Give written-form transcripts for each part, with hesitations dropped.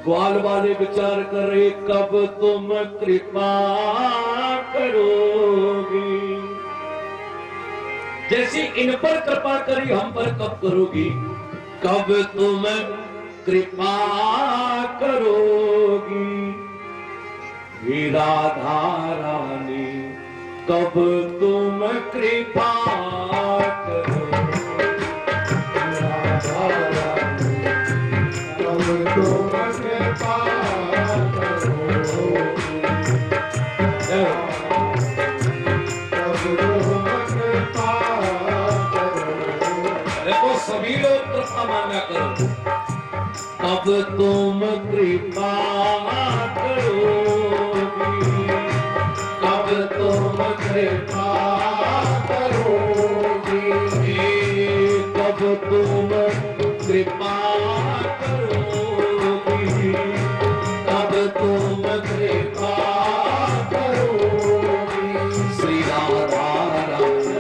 ग्वाल वाले विचार कर रहे कब तुम कृपा करोगी। जैसी इन पर कृपा करी हम पर कब करोगी। कब तुम कृपा करोगी हे राधा रानी, कब तुम कृपा करोगी। राधा रानी, कब तुम कृपा करोगी। देखो सभी लोग कृपा मांगा करो। कब तुम कृपा करोगी। कब तुम कृपा करोगी। कब तुम कृपा करोगी। कब तुम कृपा करोगी। श्री राधा रानी,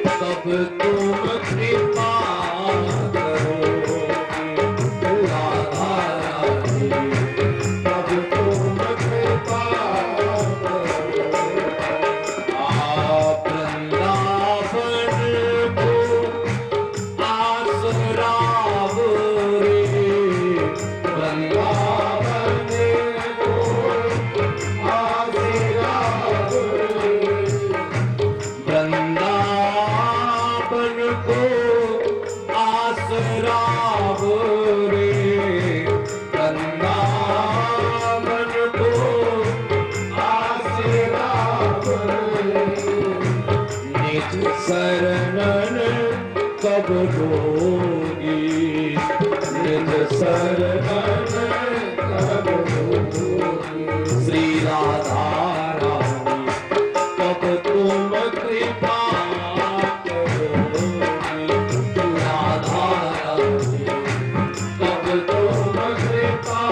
कब तुम कृपा शरणन कब होगी। निज शरणन कब होगी। श्री राधा रानी, कब तुम कृपा करोगी। राधा रानी, कब तुम कृपा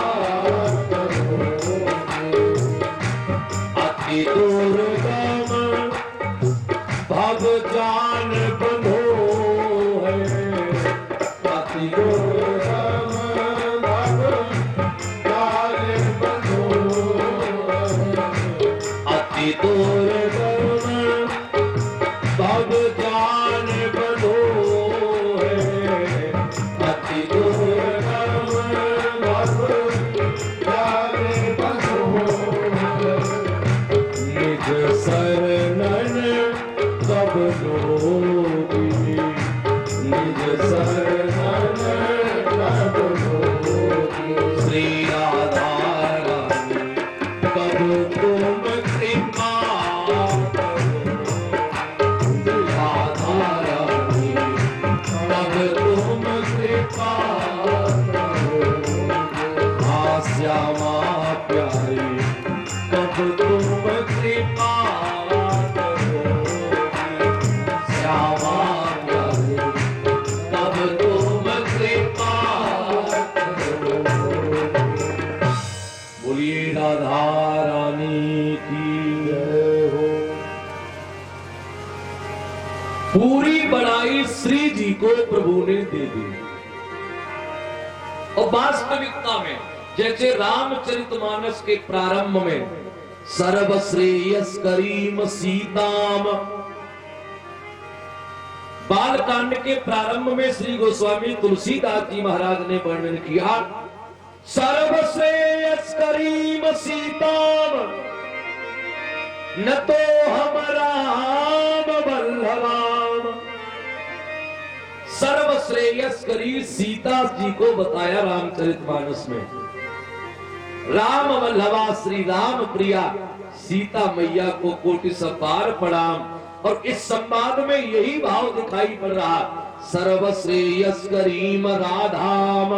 करोगी। अति दुर्गम भव जान बंधो है। अति दुर्गम भव जान बंधो है। अति दुर्गम भव जान बंधो है। अति दुर्गम भव जान बंधो है। निज शरणन कब होगी। निज शरणन कब होगी। श्री राधा रानी, कब तुम कृपा करोगी। राधा रानी, कब तुम कृपा करोगी। श्यामा प्यारी, कब तुम कृपा राधा रानी की जय हो। पूरी बड़ाई श्री जी को प्रभु ने दे दी। और वास्तविकता में जैसे रामचरितमानस के प्रारंभ में सर्वश्रेयस करीम सीताम, बालकांड के प्रारंभ में श्री गोस्वामी तुलसीदास जी महाराज ने वर्णन किया सर्वश्रेयस करीम सीताम, न तो हम राम वल्लभाम। सर्वश्रेयस करीम सीता जी को बताया रामचरितमानस में। राम वल्लभा श्री राम प्रिया सीता मैया को कोटि सपार प्रणाम। और इस संवाद में यही भाव दिखाई पड़ रहा सर्वश्रेयस करीम राधाम,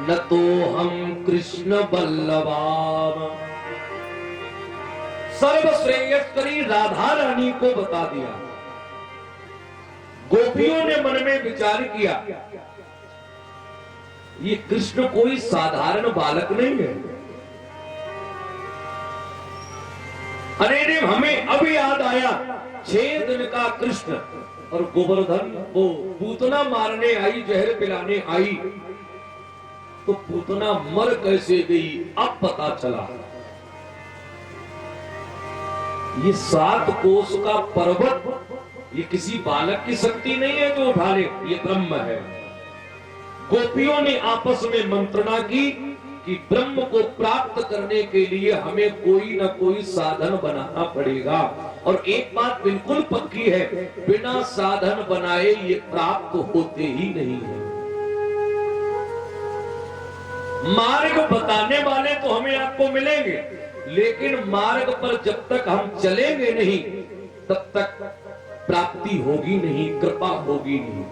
न तो हम कृष्ण बल्लभाम। सर्वश्रेयस्करी राधा रानी को बता दिया। गोपियों ने मन में विचार किया ये कृष्ण कोई साधारण बालक नहीं है। अरे हमें अभी याद आया 6 दिन का कृष्ण और गोवर्धन वो पूतना मारने आई, जहर पिलाने आई। तो पूतना मर कैसे गई अब पता चला। ये 7 कोस का पर्वत ये किसी बालक की शक्ति नहीं है जो उठा ले, ये ब्रह्म है। गोपियों ने आपस में मंत्रणा की कि ब्रह्म को प्राप्त करने के लिए हमें कोई ना कोई साधन बनाना पड़ेगा। और एक बात बिल्कुल पक्की है, बिना साधन बनाए ये प्राप्त होते ही नहीं है। मार्ग बताने वाले तो हमें आपको मिलेंगे, लेकिन मार्ग पर जब तक हम चलेंगे नहीं तब तक प्राप्ति होगी नहीं, कृपा होगी नहीं।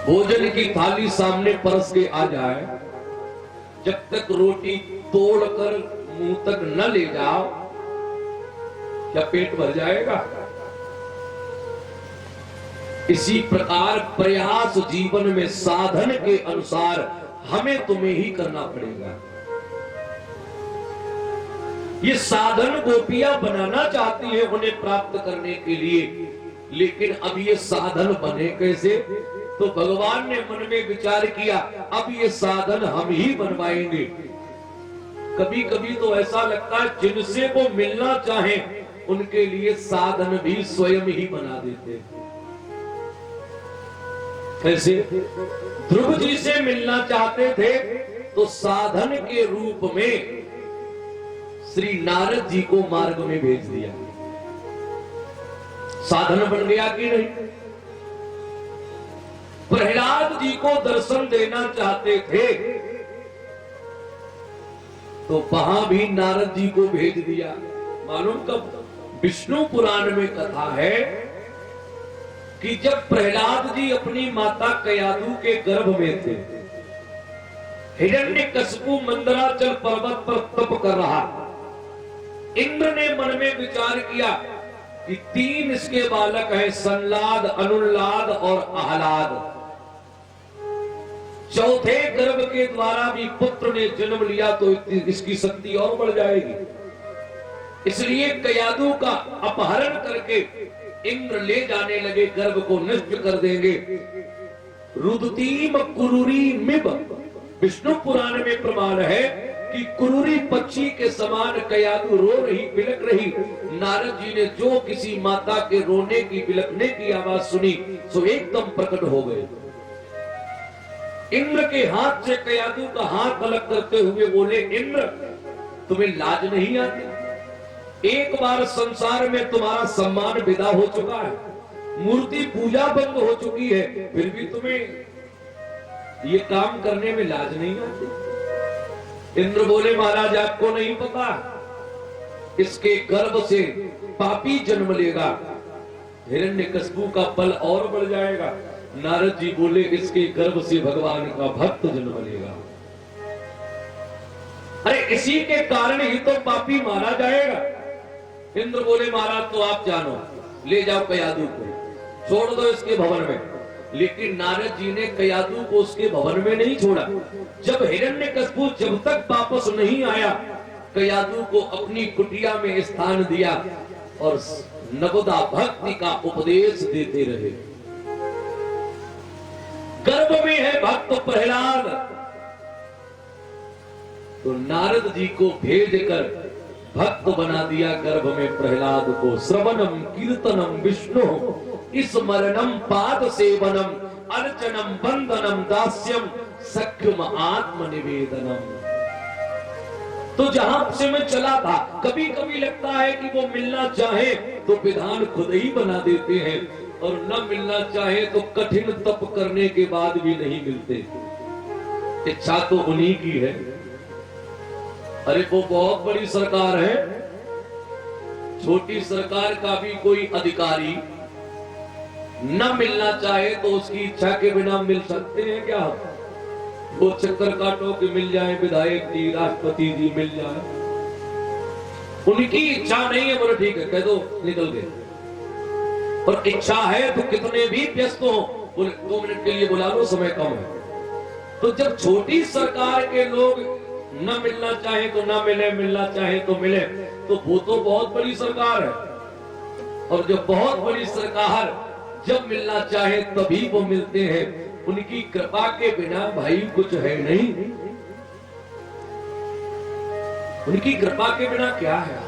भोजन की थाली सामने परस के आ जाए, जब तक रोटी तोड़कर मुंह तक न ले जाओ, क्या पेट भर जाएगा? इसी प्रकार प्रयास जीवन में साधन के अनुसार हमें तुम्हें ही करना पड़ेगा। ये साधन गोपियां बनाना चाहती हैं उन्हें प्राप्त करने के लिए, लेकिन अब ये साधन बने कैसे? तो भगवान ने मन में विचार किया, अब ये साधन हम ही बनवाएंगे। कभी कभी तो ऐसा लगता है जिनसे वो मिलना चाहे उनके लिए साधन भी स्वयं ही बना देते। कैसे? ध्रुव जी से मिलना चाहते थे तो साधन के रूप में श्री नारद जी को मार्ग में भेज दिया। साधन बन गया कि नहीं? प्रहलाद जी को दर्शन देना चाहते थे तो वहां भी नारद जी को भेज दिया। मालूम कब? विष्णु पुराण में कथा है कि जब प्रहलाद जी अपनी माता कयादु के गर्भ में थे, हिरण्यकशिपु मंदराचल पर्वत पर तप कर रहा, इंद्र ने मन में विचार किया कि 3 इसके बालक हैं, संलाद, अनुल्लाद और आह्लाद। चौथे गर्भ के द्वारा भी पुत्र ने जन्म लिया तो इसकी शक्ति और बढ़ जाएगी। इसलिए कयादु का अपहरण करके इंद्र ले जाने लगे, गर्भ को नष्ट कर देंगे। रुदतीम कुरुरी मिब, विष्णु पुराण में प्रमाण है कि कुरुरी पक्षी के समान कयादु रो रही, बिलक रही। नारद जी ने जो किसी माता के रोने की, बिलकने की आवाज सुनी सो एकदम प्रकट हो गए। इंद्र के हाथ से कयादु का हाथ अलग करते हुए बोले, इंद्र तुम्हें लाज नहीं आती? एक बार संसार में तुम्हारा सम्मान विदा हो चुका है, मूर्ति पूजा बंद हो चुकी है, फिर भी तुम्हें ये काम करने में लाज नहीं आती? इंद्र बोले, महाराज आपको नहीं पता, इसके गर्भ से पापी जन्म लेगा, हिरण्यकशिपु का बल और बढ़ जाएगा। नारद जी बोले, इसके गर्भ से भगवान का भक्त जन्म लेगा। अरे इसी के कारण ही तो पापी मारा जाएगा। इंद्र बोले, महाराज तो आप जानो, ले जाओ कयादु को, छोड़ दो इसके भवन में। लेकिन नारद जी ने कयादु को उसके भवन में नहीं छोड़ा। जब हिरण्यकशिपु जब तक वापस नहीं आया, कयादु को अपनी कुटिया में स्थान दिया और नवदा भक्ति का उपदेश देते रहे। गर्भ में है भक्त प्रहलाद, तो नारद जी को भेजकर भक्त बना दिया गर्भ में प्रहलाद को। श्रवणम कीर्तनम विष्णु स्मरणम पाद सेवनम अर्चनम बंदनम दास्यम सख्यम आत्मनिवेदनम। तो जहां से मैं चला था, कभी कभी लगता है कि वो मिलना चाहे तो विधान खुद ही बना देते हैं, और न मिलना चाहे तो कठिन तप करने के बाद भी नहीं मिलते। इच्छा तो उन्हीं की है। अरे वो बहुत बड़ी सरकार है, छोटी सरकार का भी कोई अधिकारी न मिलना चाहे तो उसकी इच्छा के बिना मिल सकते हैं क्या? वो चक्कर काटो कि मिल जाए विधायक जी, राष्ट्रपति जी मिल जाए, उनकी इच्छा नहीं है, बोले ठीक है कह दो निकल गए। और इच्छा है तो कितने भी व्यस्त हो, बोले 2 मिनट के लिए बुला लो, समय कम है। तो जब छोटी सरकार के लोग न मिलना चाहे तो न मिले, मिलना चाहे तो मिले, तो वो तो बहुत बड़ी सरकार है। और जो बहुत बड़ी सरकार जब मिलना चाहे तभी वो मिलते हैं, उनकी कृपा के बिना भाई कुछ है नहीं। उनकी कृपा के बिना क्या है?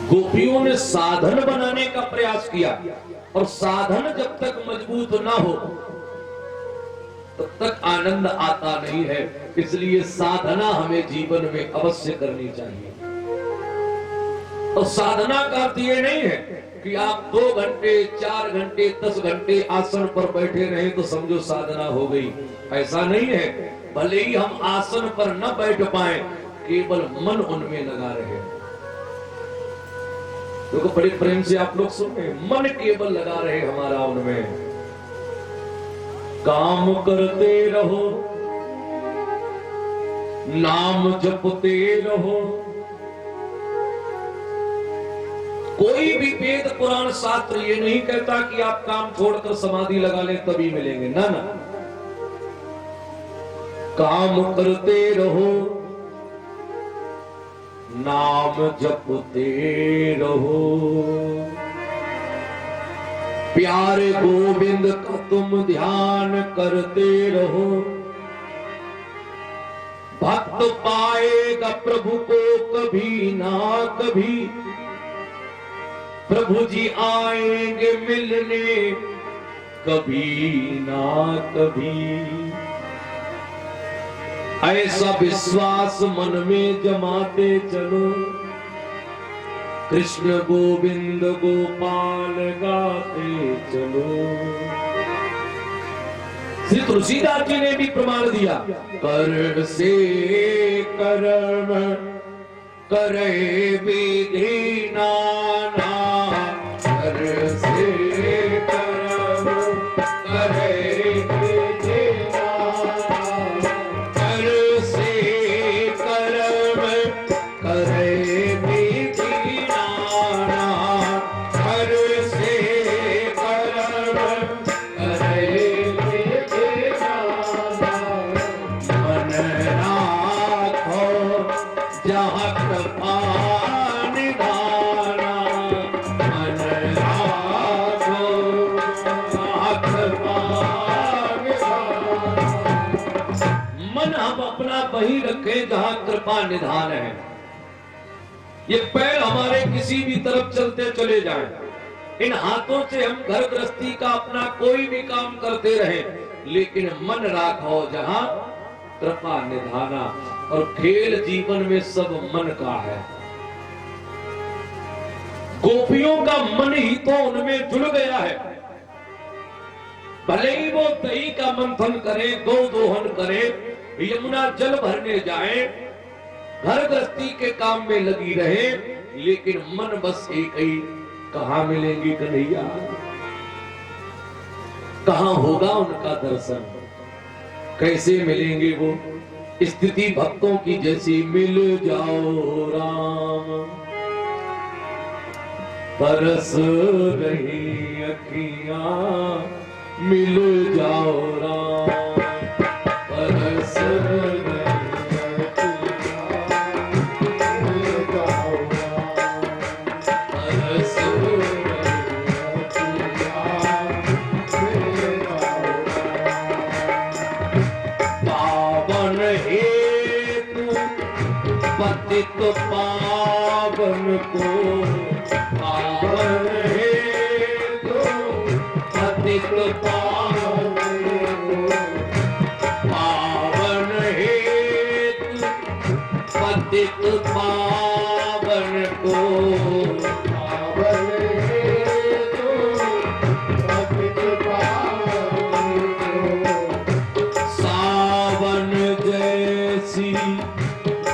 गोपियों ने साधन बनाने का प्रयास किया, और साधन जब तक मजबूत ना हो तब तक आनंद आता नहीं है। इसलिए साधना हमें जीवन में अवश्य करनी चाहिए। और साधना का अर्थ ये नहीं है कि आप 2 घंटे 4 घंटे 10 घंटे आसन पर बैठे रहे तो समझो साधना हो गई। ऐसा नहीं है। भले ही हम आसन पर न बैठ पाए, केवल मन उनमें लगा रहे। देखो बड़े प्रेम से आप लोग सुने, मन केवल लगा रहे हमारा उनमें। काम करते रहो, नाम जपते रहो। कोई भी वेद पुराण शास्त्र ये नहीं कहता कि आप काम छोड़कर समाधि लगा लें तभी मिलेंगे, ना ना। काम करते रहो, नाम जपते रहो। प्यारे गोविंद का तुम ध्यान करते रहो। भक्त पाएगा प्रभु को कभी ना कभी। प्रभु जी आएंगे मिलने कभी ना कभी। ऐसा विश्वास मन में जमाते चलो। कृष्ण गोविंद गोपाल गाते चलो। श्री तुलसीदास जी ने भी प्रमाण दिया, कर से कर्म करे विधि नाना। कर से कर्म करे विधि नाना। कर से कर्म करे विधि नाना। कर से कर्म करे विधि नाना। मन राखो जहाँ कृपा निधाना। मन राखो जहाँ कृपा निधाना। मन हम अपना वही रखें जहाँ कृपा निधान है। ये पैर हमारे किसी भी तरफ चलते चले जाएं, इन हाथों से हम घर गृहस्थी का अपना कोई भी काम करते रहें, लेकिन मन राखो जहाँ कृपा निधाना। और खेल जीवन में सब मन का है। गोपियों का मन ही तो उनमें जुड़ गया है। भले ही वो दही का मंथन करे, गौ दोहन करे, यमुना जल भरने जाए, घर गृहस्थी के काम में लगी रहे, लेकिन मन बस एक ही, कहां मिलेंगी कन्हैया, कहां होगा उनका दर्शन, कैसे मिलेंगे वो। स्थिति भक्तों की जैसी, मिल जाओ राम बरस रही अखियां। मिल जाओ राम बरस रही अखियां। मिल जाओ राम बरस रही अखियां। मिल जाओ पावन हेतु पतित पावन को। पावन हेतु पतित पावन को। पावन हेतु पतित पावन को। पावन हेतु पतित पावन को। सावन जैसी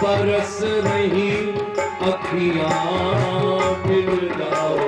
बरस रही अखियां। मिल जाओ